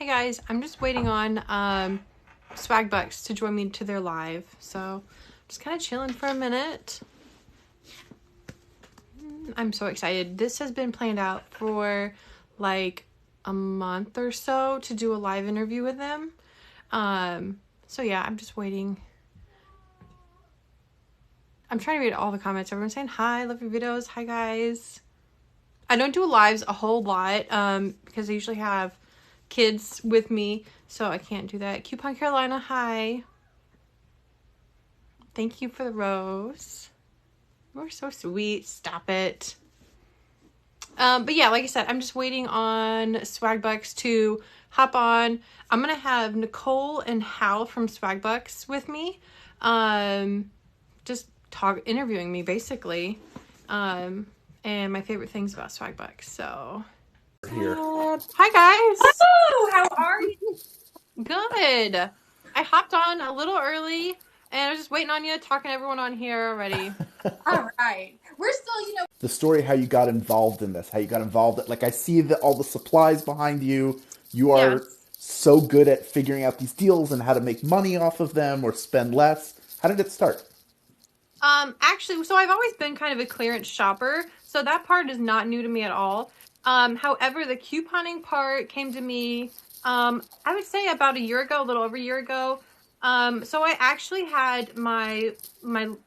Hey guys, I'm just waiting on Swagbucks to join me to their live. So just kind of chilling for a minute. I'm so excited. This has been planned out for like a month or so to do a live interview with them. So yeah, I'm just waiting. I'm trying to read all the comments. Everyone's saying hi, love your videos. Hi guys. I don't do lives a whole lot because I usually have kids with me, so I can't do that. Coupon Carolina, hi. Thank you for the rose. You're so sweet. Stop it. But yeah, like I said, I'm just waiting on Swagbucks to hop on. I'm gonna have Nicole and Hal from Swagbucks with me, just interviewing me basically, and my favorite things about Swagbucks. So Here. Hi guys. Oh, how are you? Good. I hopped on a little early and I was just waiting on you, talking to everyone on here already. All right. We're still, The story how you got involved in this, how you got involved. Like I see all the supplies behind you. You are so good at figuring out these deals and how to make money off of them or spend less. How did it start? Actually, so I've always been kind of a clearance shopper, so that part is not new to me at all. However, the couponing part came to me, I would say about a year ago, a little over a year ago. So I actually had my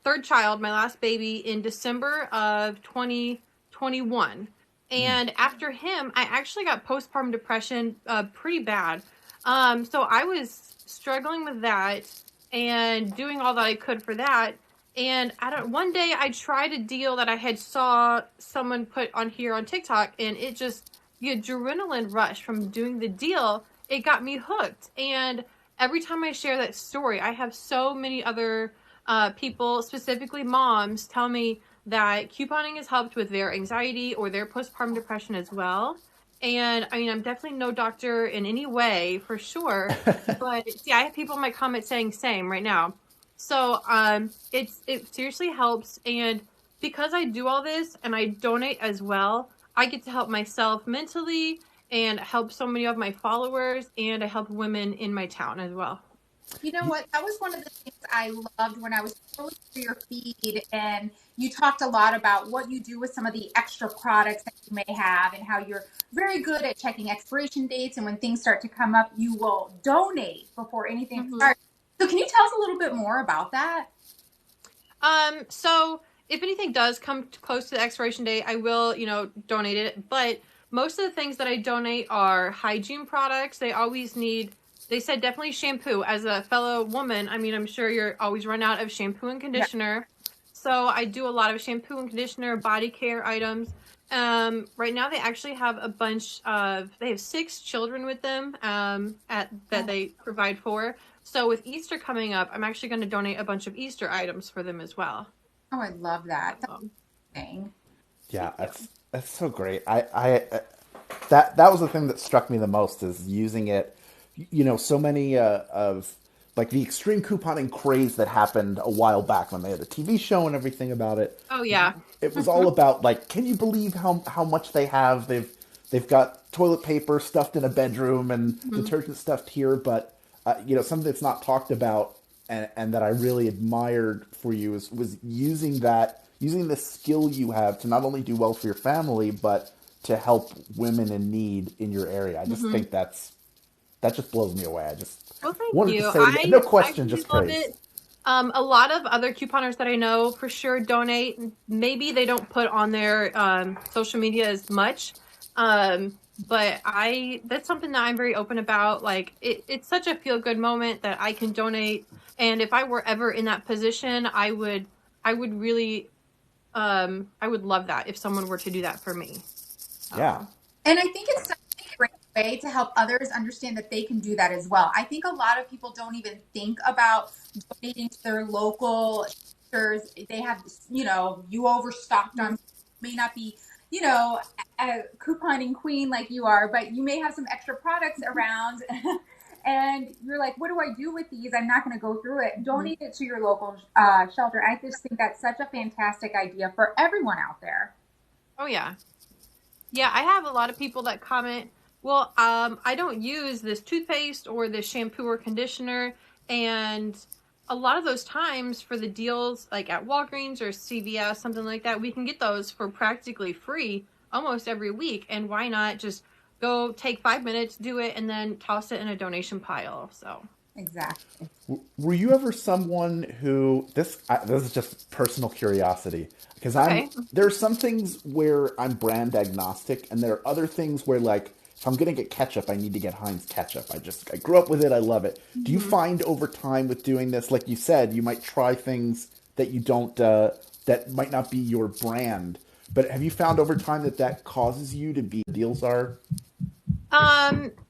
third child, my last baby, in December of 2021. And after him, I actually got postpartum depression pretty bad. So I was struggling with that and doing all that I could for that. And one day I tried a deal that I had saw someone put on here on TikTok, and it just, the adrenaline rush from doing the deal, it got me hooked. And every time I share that story, I have so many other people, specifically moms, tell me that couponing has helped with their anxiety or their postpartum depression as well. And I mean, I'm definitely no doctor in any way, for sure. But yeah, I have people in my comments saying same right now. So it seriously helps. And because I do all this and I donate as well, I get to help myself mentally and help so many of my followers, and I help women in my town as well. You know what? That was one of the things I loved when I was scrolling through your feed, and you talked a lot about what you do with some of the extra products that you may have and how you're very good at checking expiration dates, and when things start to come up, you will donate before anything starts. So can you tell us a little bit more about that? So if anything does come close to the expiration date, I will, donate it. But most of the things that I donate are hygiene products. They said definitely shampoo. As a fellow woman, I mean, I'm sure you're always run out of shampoo and conditioner. Yeah. So I do a lot of shampoo and conditioner, body care items. Right now they actually have they have 6 children with them, that they provide for. So with Easter coming up, I'm actually going to donate a bunch of Easter items for them as well. Oh, I love that. Thing. Yeah, that's so great. That was the thing that struck me the most is using it. So many of like the extreme couponing craze that happened a while back when they had a TV show and everything about it. Oh yeah. It was all about like, can you believe how much they have? They've got toilet paper stuffed in a bedroom and detergent stuffed here, but something that's not talked about and that I really admired for you was using the skill you have to not only do well for your family, but to help women in need in your area. I just think that just blows me away. I just wanted to say no question, just praise. A lot of other couponers that I know for sure donate. Maybe they don't put on their social media as much. But that's something that I'm very open about. Like it's such a feel good moment that I can donate. And if I were ever in that position, I would really, I would love that if someone were to do that for me. Yeah. And I think it's such a great way to help others understand that they can do that as well. I think a lot of people don't even think about donating to their local shelters. They have, you overstocked on, may not be, a couponing queen like you are, but you may have some extra products around and you're like, what do I do with these? I'm not going to go through it. Donate it to your local shelter. I just think that's such a fantastic idea for everyone out there. Oh, yeah. Yeah, I have a lot of people that comment Well, I don't use this toothpaste or this shampoo or conditioner, and a lot of those times for the deals, like at Walgreens or CVS, something like that, we can get those for practically free almost every week. And why not just go take 5 minutes, do it, and then toss it in a donation pile? So Exactly. Were you ever someone who this is just personal curiosity because okay. there are some things where I'm brand agnostic and there are other things where like if I'm gonna get ketchup I need to get Heinz ketchup. I grew up with it, I love it. Do you Mm-hmm. find over time with doing this, like you said, you might try things that you don't that might not be your brand, but have you found over time that that causes you to be deals are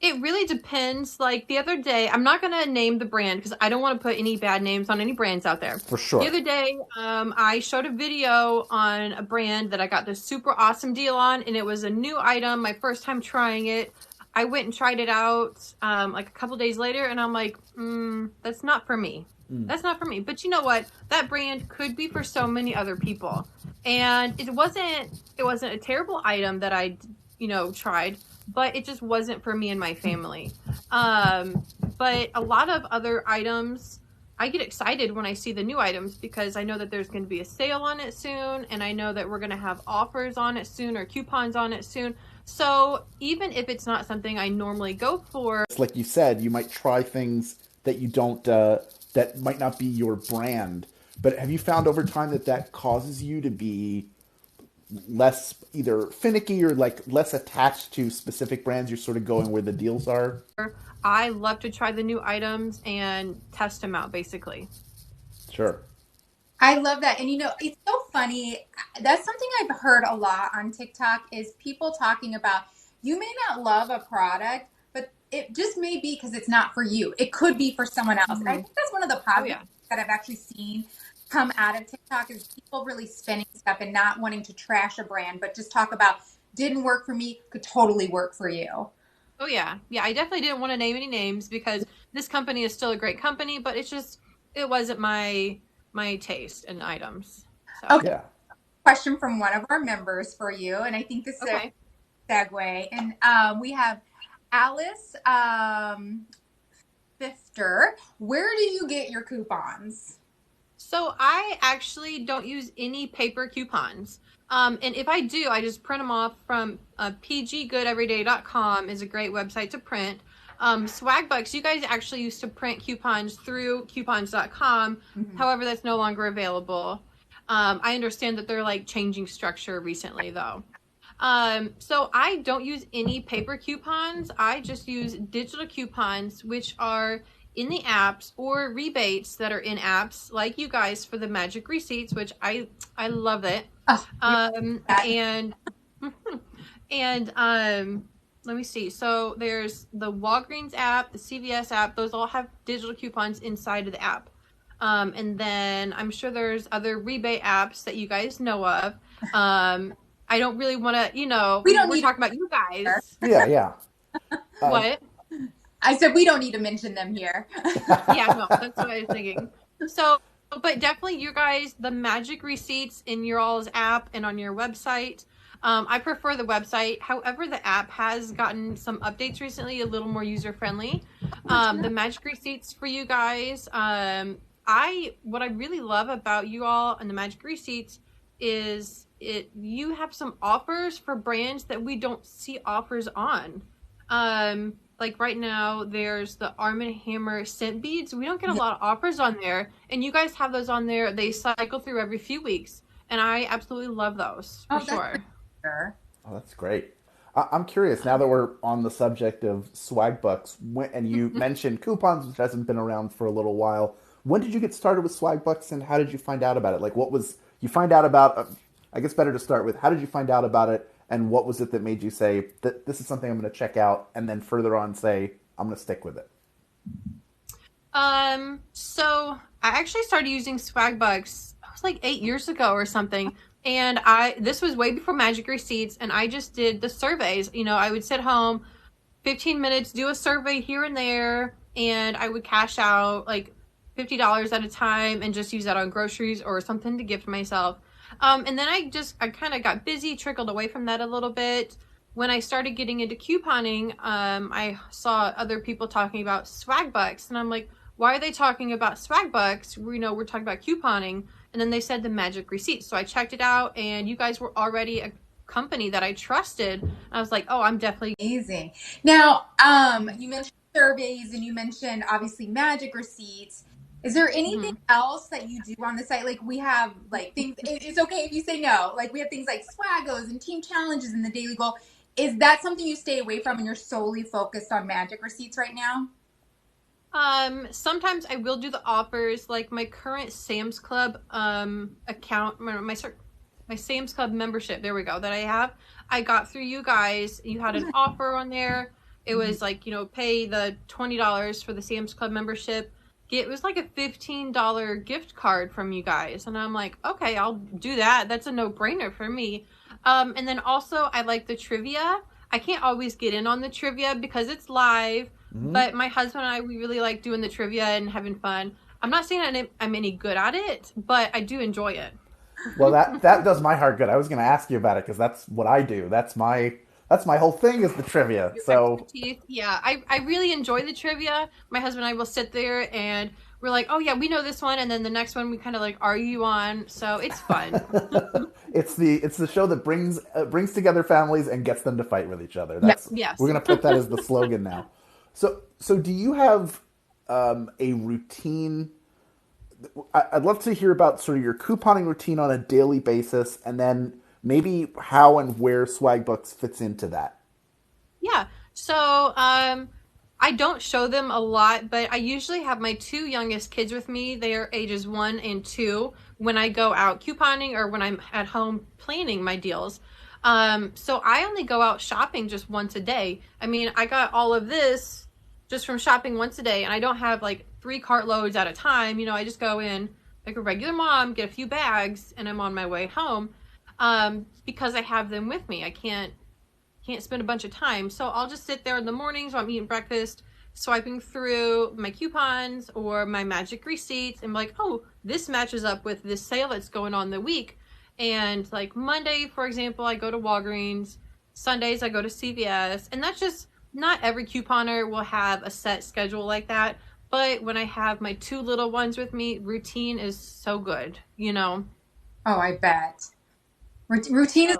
It really depends. Like the other day, I'm not gonna name the brand because I don't want to put any bad names on any brands out there. for The sure? other day, I showed a video on a brand that I got this super awesome deal on, and it was a new item, my first time trying it. I went and tried it out, like a couple days later, and I'm like, that's not for me. Mm. That's not for me. But you know what? That brand could be for so many other people. And it wasn't a terrible item that I, tried, but it just wasn't for me and my family. But a lot of other items, I get excited when I see the new items because I know that there's going to be a sale on it soon, and I know that we're going to have offers on it soon or coupons on it soon. So even if it's not something I normally go for, It's like you said, you might try things that you don't that might not be your brand. But have you found over time that that causes you to be less either finicky or like less attached to specific brands? You're sort of going where the deals are. I love to try the new items and test them out basically. Sure. I love that. And it's so funny. That's something I've heard a lot on TikTok is people talking about you may not love a product, but it just may be because it's not for you. It could be for someone else. And I Mm-hmm. think that's one of the Oh positives yeah. that I've actually seen come out of TikTok is people really spinning stuff and not wanting to trash a brand, but just talk about didn't work for me, could totally work for you. Oh yeah. Yeah, I definitely didn't want to name any names because this company is still a great company, but it wasn't my taste in items. So, Okay, Yeah. question from one of our members for you. And I think this is okay. a segue. And we have Alice Fifter. Where do you get your coupons? So I actually don't use any paper coupons. And if I do, I just print them off from pggoodeveryday.com is a great website to print. Swagbucks, you guys actually used to print coupons through coupons.com. Mhm. However, that's no longer available. I understand that they're like changing structure recently though. So I don't use any paper coupons. I just use digital coupons, which are in the apps or rebates that are in apps like you guys for the magic receipts, which I love it. Oh, And and let me see. So there's the Walgreens app, the CVS app. Those all have digital coupons inside of the app. And then I'm sure there's other rebate apps that you guys know of. I don't really want to, we don't we're need talking about you guys. Yeah. Yeah. What? I said we don't need to mention them here. Yeah, no, that's what I was thinking. So, but definitely you guys, the magic receipts in your all's app and on your website. I prefer the website. However, the app has gotten some updates recently, a little more user friendly. The magic receipts for you guys. What I really love about you all and the magic receipts is you have some offers for brands that we don't see offers on. Like right now, there's the Arm& Hammer scent beads. We don't get a lot of offers on there, and you guys have those on there. They cycle through every few weeks, and I absolutely love those for sure. Sure. Oh, that's great. I'm curious now that we're on the subject of Swagbucks, and you mentioned coupons, which hasn't been around for a little while. When did you get started with Swagbucks, and how did you find out about it? Like, what was you find out about? I guess better to start with how did you find out about it, and what was it that made you say that this is something I'm going to check out, and then further on say I'm going to stick with it? So I actually started using Swagbucks. It was like 8 years ago or something. And this was way before Magic Receipts, and I just did the surveys. I would sit home, 15 minutes, do a survey here and there, and I would cash out like $50 at a time and just use that on groceries or something to gift myself. And then I kind of got busy, trickled away from that a little bit, when I started getting into couponing, I saw other people talking about Swagbucks, and I'm like, why are they talking about Swagbucks? We're talking about couponing. And then they said the magic receipts. So I checked it out, and you guys were already a company that I trusted. I was like, oh, I'm definitely amazing. Now, you mentioned surveys and you mentioned obviously magic receipts. Is there anything else that you do on the site? Like we have like things, it's okay if you say no. Like we have things like Swaggos and team challenges and the daily goal. Is that something you stay away from and you're solely focused on magic receipts right now? Sometimes I will do the offers, like my current Sam's Club account, my Sam's Club membership, there we go, that I have. I got through you guys. You had an offer on there. It was like, pay the $20 for the Sam's Club membership. It was like a $15 gift card from you guys. And I'm like, okay, I'll do that. That's a no-brainer for me. And then also I like the trivia. I can't always get in on the trivia because it's live. But my husband and I, we really like doing the trivia and having fun. I'm not saying I'm any good at it, but I do enjoy it. Well, that does my heart good. I was going to ask you about it because that's what I do. That's my whole thing is the trivia. So yeah, I really enjoy the trivia. My husband and I will sit there and we're like, oh yeah, we know this one, and then the next one we kind of like argue on. So it's fun. it's the show that brings together families and gets them to fight with each other. Yes. We're going to put that as the slogan now. So do you have a routine? I'd love to hear about sort of your couponing routine on a daily basis, and then maybe how and where Swagbucks fits into that. Yeah. So I don't show them a lot, but I usually have my two youngest kids with me. They are ages 1 and 2 when I go out couponing or when I'm at home planning my deals. So I only go out shopping just once a day. I mean, I got all of this just from shopping once a day, and I don't have like 3 cartloads at a time. I just go in like a regular mom, get a few bags, and I'm on my way home. Because I have them with me. I can't spend a bunch of time. So I'll just sit there in the mornings while I'm eating breakfast, swiping through my coupons or my magic receipts and be like, oh, this matches up with this sale that's going on the week. And like Monday, for example, I go to Walgreens. Sundays, I go to CVS. And that's just, not every couponer will have a set schedule like that. But when I have my 2 little ones with me, routine is so good, Oh, I bet. Routine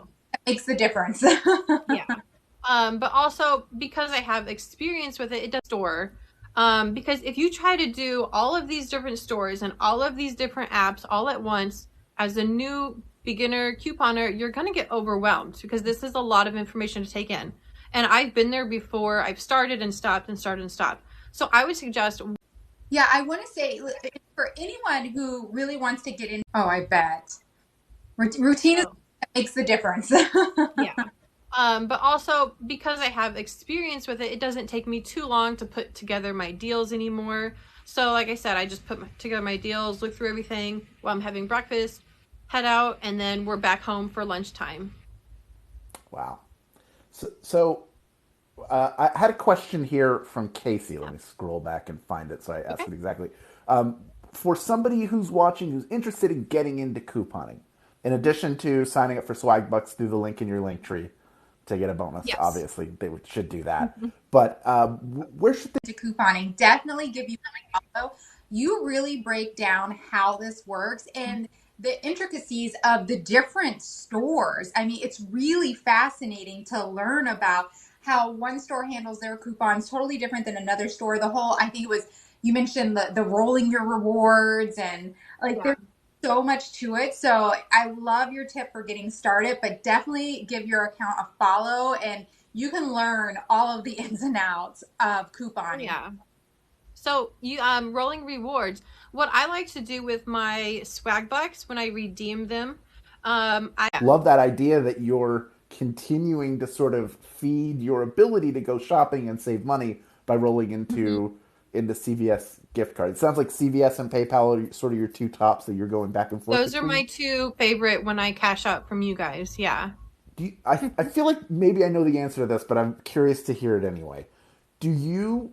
makes the difference. Yeah. But also because I have experience with it, it does store. Because if you try to do all of these different stores and all of these different apps all at once as a new beginner couponer, you're going to get overwhelmed because this is a lot of information to take in. And I've been there before. I've started and stopped and started and stopped. So I would suggest. Yeah, I want to say for anyone who really wants to get in. Oh, I bet. Routine makes the difference. Yeah. But also because I have experience with it, it doesn't take me too long to put together my deals anymore. So like I said, I just put together my deals, look through everything while I'm having breakfast, head out, and then we're back home for lunchtime. Wow. So I had a question here from Casey. Let me scroll back and find it so I ask it exactly. For somebody who's watching who's interested in getting into couponing, in addition to signing up for Swagbucks through the link in your link tree to get a bonus, obviously they should do that. But where should they? To couponing, definitely give you a follow. You really break down how this works and the intricacies of the different stores. I mean, it's really fascinating to learn about how one store handles their coupons totally different than another store. The whole, I think it was, you mentioned the rolling your rewards and like there's so much to it. So I love your tip for getting started, but definitely give your account a follow and you can learn all of the ins and outs of couponing. Yeah. So you rolling rewards. What I like to do with my Swagbucks when I redeem them, I love that idea that you're continuing to sort of feed your ability to go shopping and save money by rolling into CVS gift cards. It sounds like CVS and PayPal are sort of your 2 tops that you're going back and forth. Those are my 2 favorite when I cash out from you guys. Yeah. I feel like maybe I know the answer to this, but I'm curious to hear it anyway. Do you,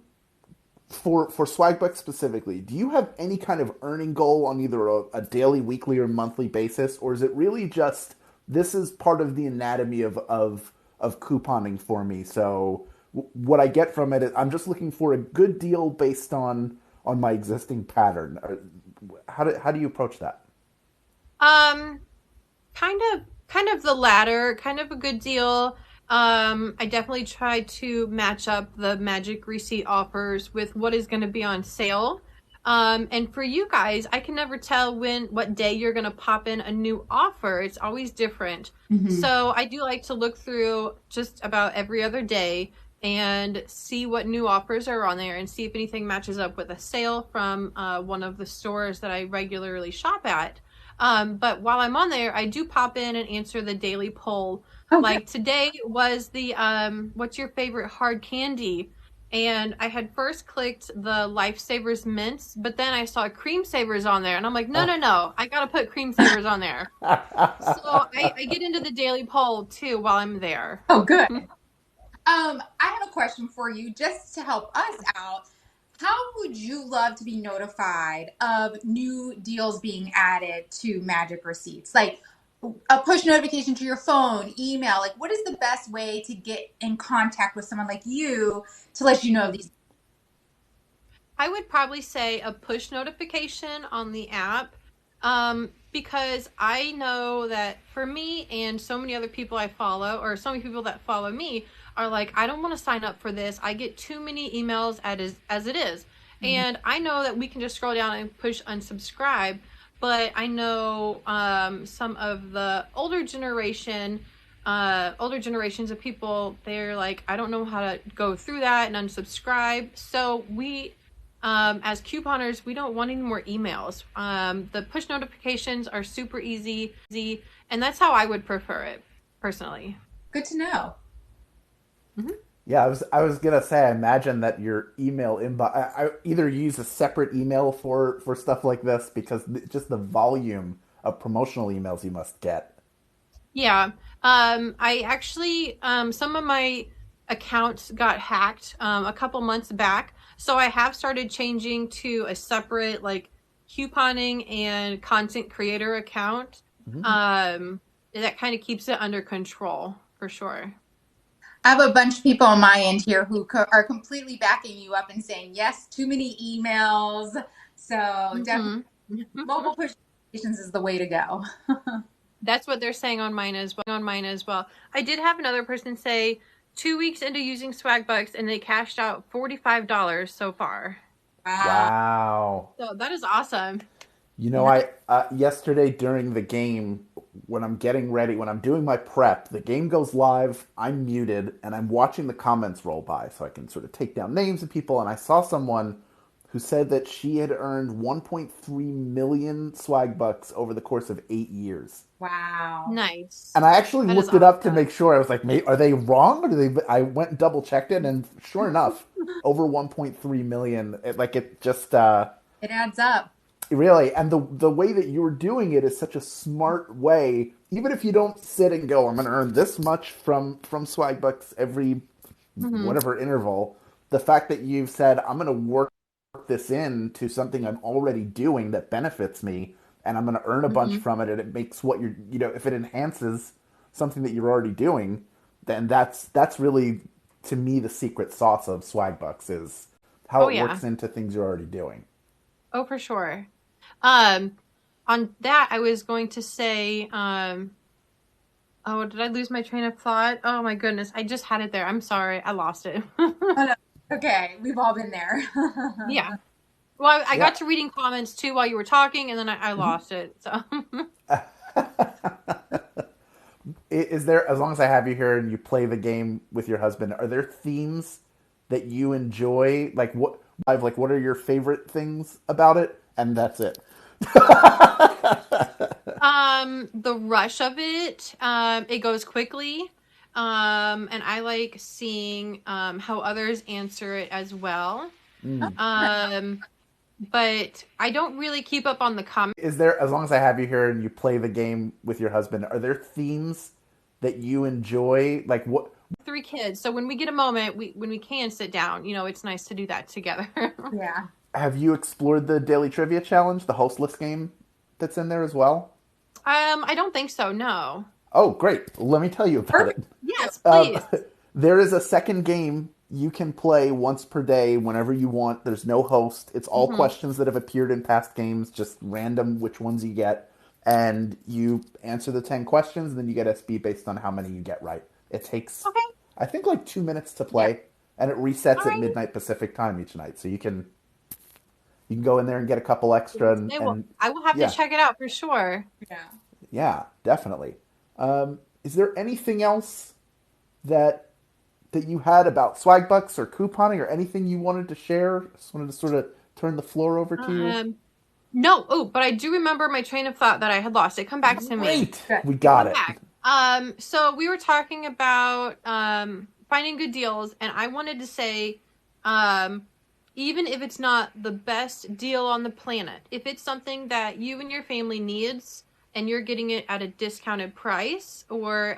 for Swagbucks specifically, do you have any kind of earning goal on either a daily, weekly, or monthly basis, or is it really just this is part of the anatomy of of couponing for me. So what I get from it is I'm just looking for a good deal based on my existing pattern. How do you approach that? Um, kind of the latter, kind of a good deal. I definitely try to match up the magic receipt offers with what is going to be on sale. And for you guys, I can never tell what day you're going to pop in a new offer. It's always different. Hmm. So I do like to look through just about every other day and see what new offers are on there and see if anything matches up with a sale from one of the stores that I regularly shop at. But while I'm on there, I do pop in and answer the daily poll. Oh, good. Like today was the what's your favorite hard candy? And I had first clicked the Lifesavers mints, but then I saw Cream Savers on there, and I'm like, no, no, no, I gotta put Cream Savers on there. So I get into the daily poll too while I'm there. Oh, good. I have a question for you just to help us out. How would you love to be notified of new deals being added to Magic Receipts? Like a push notification to your phone, email. Like, what is the best way to get in contact with someone like you to let you know these? I would probably say a push notification on the app, because I know that for me and so many other people I follow, or so many people that follow me, are like, I don't want to sign up for this. I get too many emails as it is. Mhm. And I know that we can just scroll down and push unsubscribe, but I know some of the older generations of people, they're like, I don't know how to go through that and unsubscribe. So as couponers, we don't want any more emails. The push notifications are super easy, and that's how I would prefer it personally. Good to know. Mhm. Yeah, I was gonna say, I imagine that your email inbox. I either use a separate email for stuff like this because just the volume of promotional emails you must get. Yeah. I actually, some of my accounts got hacked a couple months back. So I have started changing to a separate, like, couponing and content creator account. Mhm. Um, that kind of keeps it under control for sure. I have a bunch of people on my end here who are completely backing you up and saying, yes, too many emails. So definitely Hmm. mobile push notifications is the way to go. That's what they're saying on mine as well. I did have another person say 2 weeks into using Swagbucks and they cashed out $45 so far. Wow. Wow. So that is awesome. You know, Nice. I yesterday during the game, when I'm getting ready, when I'm doing my prep, the game goes live, I'm muted, and I'm watching the comments roll by so I can sort of take down names of people. And I saw someone who said that she had earned 1.3 million swag bucks over the course of 8 years. Wow. Nice. And I actually That is looked it up to awesome. make sure. I was like, are they wrong? Or do they? I went and double checked it, and sure enough, over 1.3 million. It just It adds up. really, and the way that you're doing it is such a smart way. Even if you don't sit and go, I'm going to earn this much from Swagbucks every Hmm. whatever interval. The fact that you've said I'm going to work this into something I'm already doing that benefits me, and I'm going to earn a bunch Hmm. from it, and it makes what you're, if it enhances something that you're already doing, then that's really to me the secret sauce of Swagbucks is how Oh it yeah. works into things you're already doing. Oh, for sure. Um, on that, I was going to say, oh, did I lose my train of thought? Oh my goodness, I just had it there. I'm sorry, I lost it. Oh, no. Okay, we've all been there. Yeah. Well, I Yeah. got to reading comments too while you were talking, and then I lost it. So, Is there, as long as I have you here and you play the game with your husband, are there themes that you enjoy? Like what are your favorite things about it? And that's it. the rush of it, it goes quickly. And I like seeing how others answer it as well. Mm. Um, but I don't really keep up on the comments. Is there, as long as I have you here and you play the game with your husband, are there themes that you enjoy? Like what? 3 kids, so when we get a moment, when we can sit down, it's nice to do that together. Yeah. Have you explored the daily trivia challenge, the hostless game that's in there as well? I don't think so. No. Oh, great. Let me tell you about Perfect. it. Yes, Um, please. there is a second game you can play once per day whenever you want. There's no host. It's all Hmm. questions that have appeared in past games, just random which ones you get. And you answer the 10 questions, and then you get SB based on how many you get right. It takes, Okay. I think, like 2 minutes to Yeah. play, and it resets All at right. midnight Pacific time each night. So you can go in there and get a couple extra, and I will have to yeah, check it out for sure. Yeah. yeah, definitely. Is there anything else that you had about Swagbucks or couponing or anything you wanted to share? Just wanted to sort of turn the floor over to you. Um, no. Oh, but I do remember my train of thought that I had lost. It come back to me. Great, Good. we It got come it. back. So we were talking about finding good deals, and I wanted to say, um, even if it's not the best deal on the planet, if it's something that you and your family needs, and you're getting it at a discounted price, or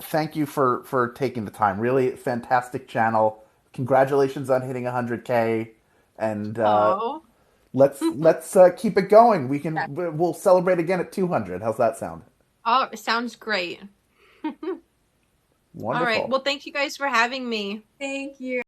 Thank you for taking the time. Really fantastic channel. Congratulations on hitting 100K, and oh, let's keep it going. Yeah. We'll celebrate again at 200. How's that sound? oh, it sounds great. All right. Wonderful. Well, thank you guys for having me. Thank you.